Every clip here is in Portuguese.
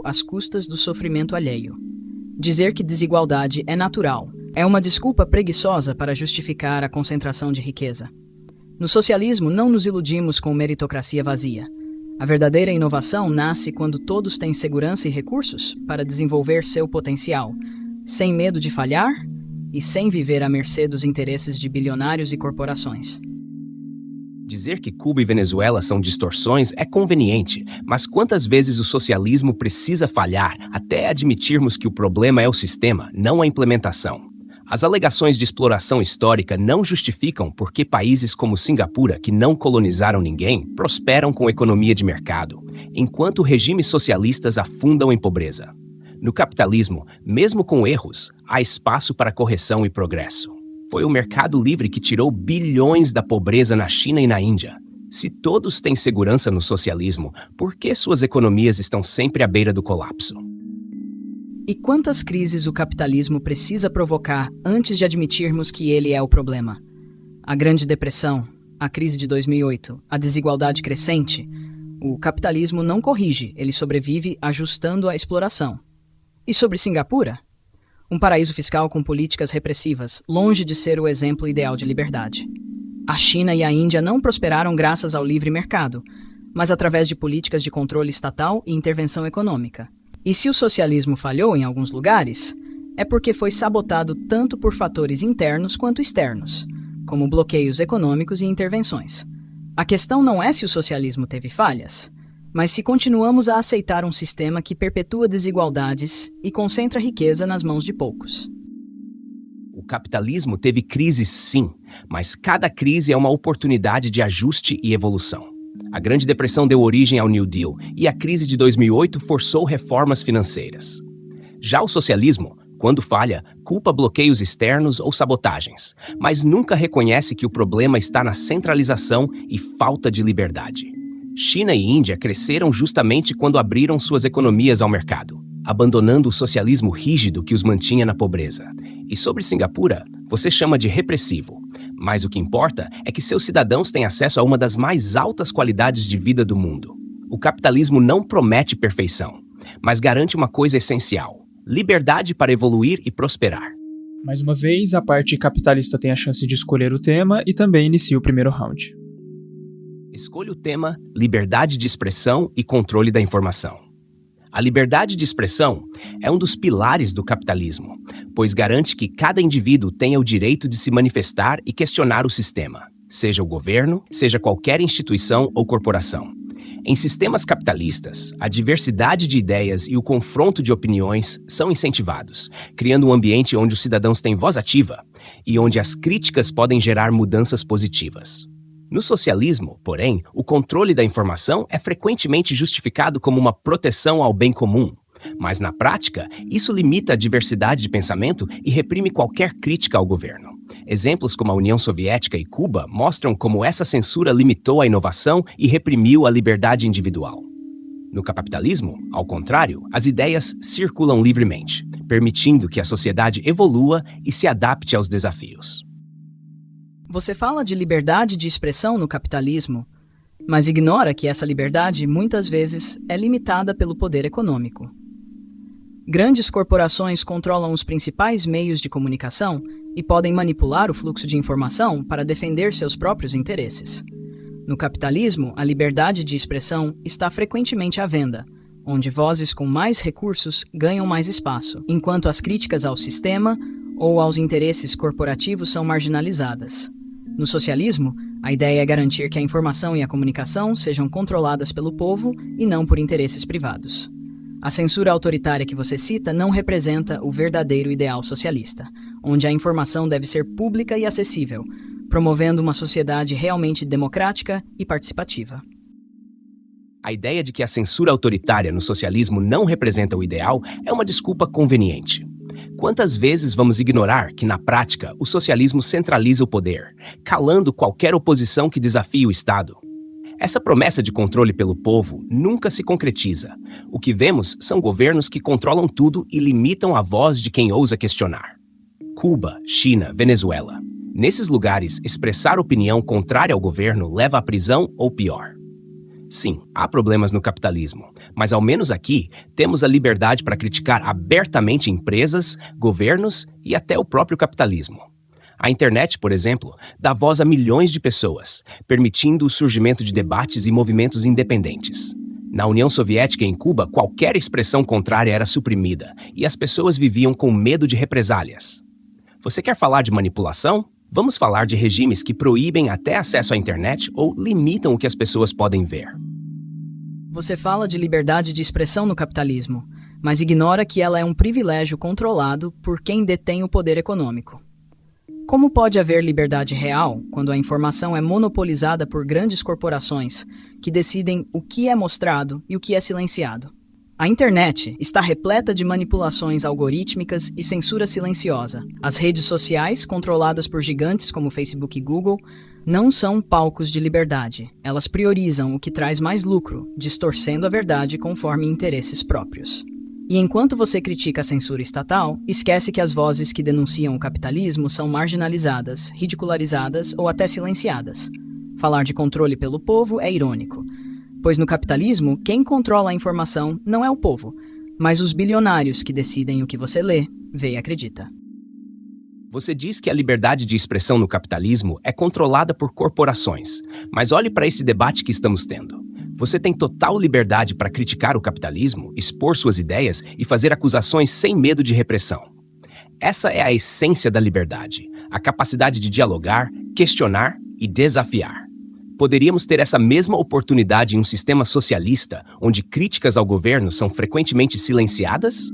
às custas do sofrimento alheio. Dizer que desigualdade é natural é uma desculpa preguiçosa para justificar a concentração de riqueza. No socialismo, não nos iludimos com meritocracia vazia. A verdadeira inovação nasce quando todos têm segurança e recursos para desenvolver seu potencial, sem medo de falhar e sem viver à mercê dos interesses de bilionários e corporações. Dizer que Cuba e Venezuela são distorções é conveniente, mas quantas vezes o socialismo precisa falhar até admitirmos que o problema é o sistema, não a implementação? As alegações de exploração histórica não justificam por que países como Singapura, que não colonizaram ninguém, prosperam com economia de mercado, enquanto regimes socialistas afundam em pobreza. No capitalismo, mesmo com erros, há espaço para correção e progresso. Foi o mercado livre que tirou bilhões da pobreza na China e na Índia. Se todos têm segurança no socialismo, por que suas economias estão sempre à beira do colapso? E quantas crises o capitalismo precisa provocar antes de admitirmos que ele é o problema? A Grande Depressão, a crise de 2008, a desigualdade crescente. O capitalismo não corrige, ele sobrevive ajustando a exploração. E sobre Singapura? Um paraíso fiscal com políticas repressivas, longe de ser o exemplo ideal de liberdade. A China e a Índia não prosperaram graças ao livre mercado, mas através de políticas de controle estatal e intervenção econômica. E se o socialismo falhou em alguns lugares, é porque foi sabotado tanto por fatores internos quanto externos, como bloqueios econômicos e intervenções. A questão não é se o socialismo teve falhas, mas se continuamos a aceitar um sistema que perpetua desigualdades e concentra riqueza nas mãos de poucos. O capitalismo teve crises sim, mas cada crise é uma oportunidade de ajuste e evolução. A Grande Depressão deu origem ao New Deal e a crise de 2008 forçou reformas financeiras. Já o socialismo, quando falha, culpa bloqueios externos ou sabotagens, mas nunca reconhece que o problema está na centralização e falta de liberdade. China e Índia cresceram justamente quando abriram suas economias ao mercado, abandonando o socialismo rígido que os mantinha na pobreza. E sobre Singapura, você chama de repressivo, mas o que importa é que seus cidadãos têm acesso a uma das mais altas qualidades de vida do mundo. O capitalismo não promete perfeição, mas garante uma coisa essencial: liberdade para evoluir e prosperar. Mais uma vez, a parte capitalista tem a chance de escolher o tema e também inicia o primeiro round. Escolha o tema liberdade de expressão e controle da informação. A liberdade de expressão é um dos pilares do capitalismo, pois garante que cada indivíduo tenha o direito de se manifestar e questionar o sistema, seja o governo, seja qualquer instituição ou corporação. Em sistemas capitalistas, a diversidade de ideias e o confronto de opiniões são incentivados, criando um ambiente onde os cidadãos têm voz ativa e onde as críticas podem gerar mudanças positivas. No socialismo, porém, o controle da informação é frequentemente justificado como uma proteção ao bem comum. Mas, na prática, isso limita a diversidade de pensamento e reprime qualquer crítica ao governo. Exemplos como a União Soviética e Cuba mostram como essa censura limitou a inovação e reprimiu a liberdade individual. No capitalismo, ao contrário, as ideias circulam livremente, permitindo que a sociedade evolua e se adapte aos desafios. Você fala de liberdade de expressão no capitalismo, mas ignora que essa liberdade muitas vezes é limitada pelo poder econômico. Grandes corporações controlam os principais meios de comunicação e podem manipular o fluxo de informação para defender seus próprios interesses. No capitalismo, a liberdade de expressão está frequentemente à venda, onde vozes com mais recursos ganham mais espaço, enquanto as críticas ao sistema ou aos interesses corporativos são marginalizadas. No socialismo, a ideia é garantir que a informação e a comunicação sejam controladas pelo povo e não por interesses privados. A censura autoritária que você cita não representa o verdadeiro ideal socialista, onde a informação deve ser pública e acessível, promovendo uma sociedade realmente democrática e participativa. A ideia de que a censura autoritária no socialismo não representa o ideal é uma desculpa conveniente. Quantas vezes vamos ignorar que, na prática, o socialismo centraliza o poder, calando qualquer oposição que desafie o Estado? Essa promessa de controle pelo povo nunca se concretiza. O que vemos são governos que controlam tudo e limitam a voz de quem ousa questionar. Cuba, China, Venezuela. Nesses lugares, expressar opinião contrária ao governo leva à prisão ou pior. Sim, há problemas no capitalismo, mas ao menos aqui temos a liberdade para criticar abertamente empresas, governos e até o próprio capitalismo. A internet, por exemplo, dá voz a milhões de pessoas, permitindo o surgimento de debates e movimentos independentes. Na União Soviética e em Cuba, qualquer expressão contrária era suprimida e as pessoas viviam com medo de represálias. Você quer falar de manipulação? Vamos falar de regimes que proíbem até acesso à internet ou limitam o que as pessoas podem ver. Você fala de liberdade de expressão no capitalismo, mas ignora que ela é um privilégio controlado por quem detém o poder econômico. Como pode haver liberdade real quando a informação é monopolizada por grandes corporações que decidem o que é mostrado e o que é silenciado? A internet está repleta de manipulações algorítmicas e censura silenciosa. As redes sociais, controladas por gigantes como Facebook e Google, não são palcos de liberdade. Elas priorizam o que traz mais lucro, distorcendo a verdade conforme interesses próprios. E enquanto você critica a censura estatal, esquece que as vozes que denunciam o capitalismo são marginalizadas, ridicularizadas ou até silenciadas. Falar de controle pelo povo é irônico, pois no capitalismo, quem controla a informação não é o povo, mas os bilionários que decidem o que você lê, vê e acredita. Você diz que a liberdade de expressão no capitalismo é controlada por corporações, mas olhe para esse debate que estamos tendo. Você tem total liberdade para criticar o capitalismo, expor suas ideias e fazer acusações sem medo de repressão. Essa é a essência da liberdade, a capacidade de dialogar, questionar e desafiar. Poderíamos ter essa mesma oportunidade em um sistema socialista, onde críticas ao governo são frequentemente silenciadas?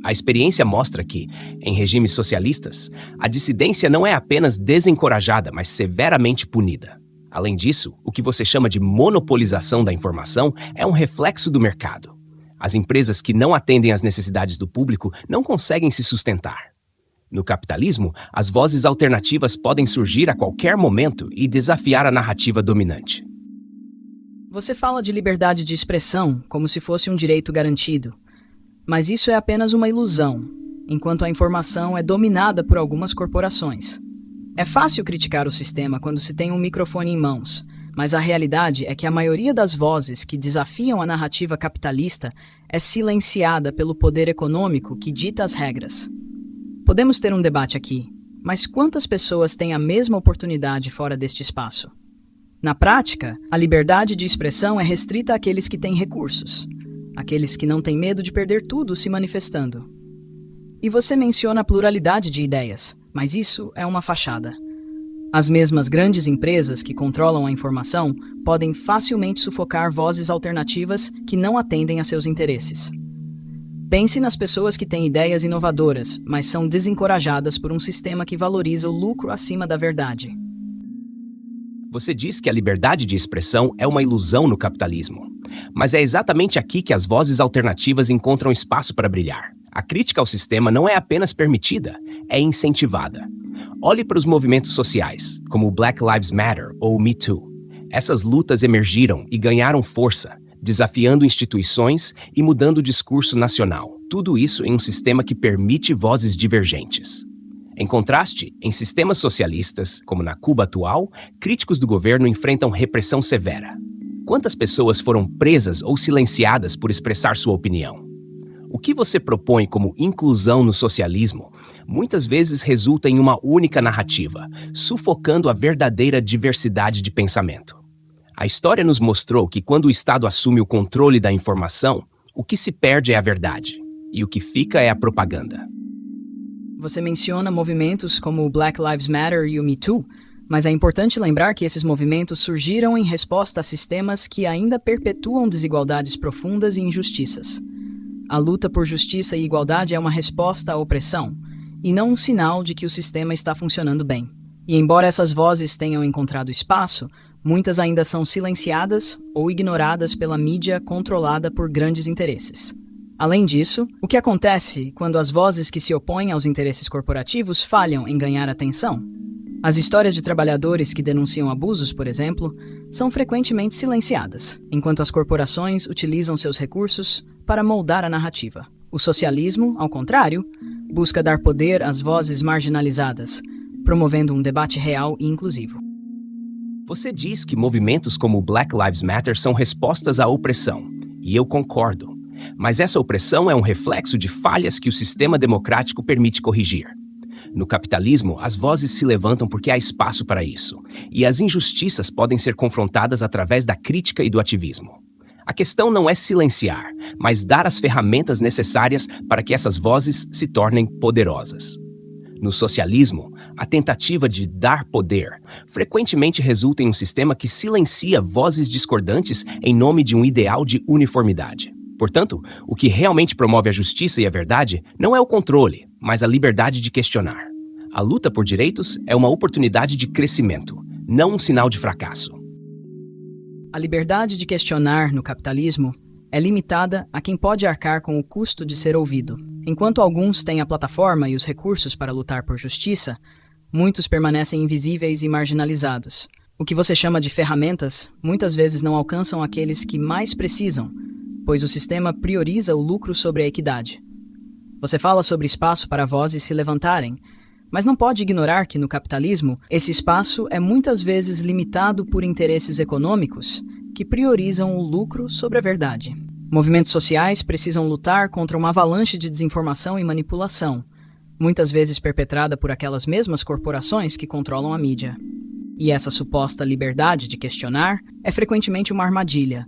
A experiência mostra que, em regimes socialistas, a dissidência não é apenas desencorajada, mas severamente punida. Além disso, o que você chama de monopolização da informação é um reflexo do mercado. As empresas que não atendem às necessidades do público não conseguem se sustentar. No capitalismo, as vozes alternativas podem surgir a qualquer momento e desafiar a narrativa dominante. Você fala de liberdade de expressão como se fosse um direito garantido, mas isso é apenas uma ilusão, enquanto a informação é dominada por algumas corporações. É fácil criticar o sistema quando se tem um microfone em mãos, mas a realidade é que a maioria das vozes que desafiam a narrativa capitalista é silenciada pelo poder econômico que dita as regras. Podemos ter um debate aqui, mas quantas pessoas têm a mesma oportunidade fora deste espaço? Na prática, a liberdade de expressão é restrita àqueles que têm recursos, aqueles que não têm medo de perder tudo se manifestando. E você menciona a pluralidade de ideias, mas isso é uma fachada. As mesmas grandes empresas que controlam a informação podem facilmente sufocar vozes alternativas que não atendem a seus interesses. Pense nas pessoas que têm ideias inovadoras, mas são desencorajadas por um sistema que valoriza o lucro acima da verdade. Você diz que a liberdade de expressão é uma ilusão no capitalismo. Mas é exatamente aqui que as vozes alternativas encontram espaço para brilhar. A crítica ao sistema não é apenas permitida, é incentivada. Olhe para os movimentos sociais, como o Black Lives Matter ou o Me Too. Essas lutas emergiram e ganharam força, desafiando instituições e mudando o discurso nacional. Tudo isso em um sistema que permite vozes divergentes. Em contraste, em sistemas socialistas, como na Cuba atual, críticos do governo enfrentam repressão severa. Quantas pessoas foram presas ou silenciadas por expressar sua opinião? O que você propõe como inclusão no socialismo muitas vezes resulta em uma única narrativa, sufocando a verdadeira diversidade de pensamento. A história nos mostrou que quando o Estado assume o controle da informação, o que se perde é a verdade, e o que fica é a propaganda. Você menciona movimentos como o Black Lives Matter e o Me Too, mas é importante lembrar que esses movimentos surgiram em resposta a sistemas que ainda perpetuam desigualdades profundas e injustiças. A luta por justiça e igualdade é uma resposta à opressão, e não um sinal de que o sistema está funcionando bem. E embora essas vozes tenham encontrado espaço, muitas ainda são silenciadas ou ignoradas pela mídia controlada por grandes interesses. Além disso, o que acontece quando as vozes que se opõem aos interesses corporativos falham em ganhar atenção? As histórias de trabalhadores que denunciam abusos, por exemplo, são frequentemente silenciadas, enquanto as corporações utilizam seus recursos para moldar a narrativa. O socialismo, ao contrário, busca dar poder às vozes marginalizadas, promovendo um debate real e inclusivo. Você diz que movimentos como o Black Lives Matter são respostas à opressão, e eu concordo. Mas essa opressão é um reflexo de falhas que o sistema democrático permite corrigir. No capitalismo, as vozes se levantam porque há espaço para isso, e as injustiças podem ser confrontadas através da crítica e do ativismo. A questão não é silenciar, mas dar as ferramentas necessárias para que essas vozes se tornem poderosas. No socialismo, a tentativa de dar poder frequentemente resulta em um sistema que silencia vozes discordantes em nome de um ideal de uniformidade. Portanto, o que realmente promove a justiça e a verdade não é o controle, mas a liberdade de questionar. A luta por direitos é uma oportunidade de crescimento, não um sinal de fracasso. A liberdade de questionar no capitalismo é limitada a quem pode arcar com o custo de ser ouvido. Enquanto alguns têm a plataforma e os recursos para lutar por justiça, muitos permanecem invisíveis e marginalizados. O que você chama de ferramentas muitas vezes não alcançam aqueles que mais precisam, pois o sistema prioriza o lucro sobre a equidade. Você fala sobre espaço para vozes se levantarem, mas não pode ignorar que no capitalismo, esse espaço é muitas vezes limitado por interesses econômicos que priorizam o lucro sobre a verdade. Movimentos sociais precisam lutar contra uma avalanche de desinformação e manipulação, muitas vezes perpetrada por aquelas mesmas corporações que controlam a mídia. E essa suposta liberdade de questionar é frequentemente uma armadilha,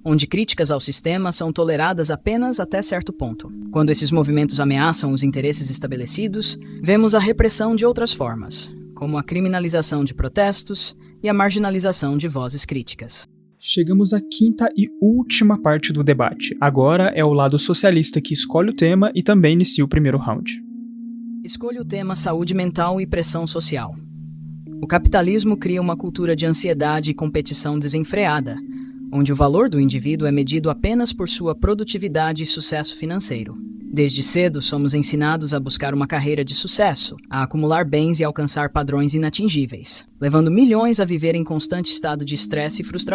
onde críticas ao sistema são toleradas apenas até certo ponto. Quando esses movimentos ameaçam os interesses estabelecidos, vemos a repressão de outras formas, como a criminalização de protestos e a marginalização de vozes críticas. Chegamos à quinta e última parte do debate. Agora é o lado socialista que escolhe o tema e também inicia o primeiro round. Escolha o tema saúde mental e pressão social. O capitalismo cria uma cultura de ansiedade e competição desenfreada, onde o valor do indivíduo é medido apenas por sua produtividade e sucesso financeiro. Desde cedo, somos ensinados a buscar uma carreira de sucesso, a acumular bens e alcançar padrões inatingíveis, levando milhões a viver em constante estado de estresse e frustração.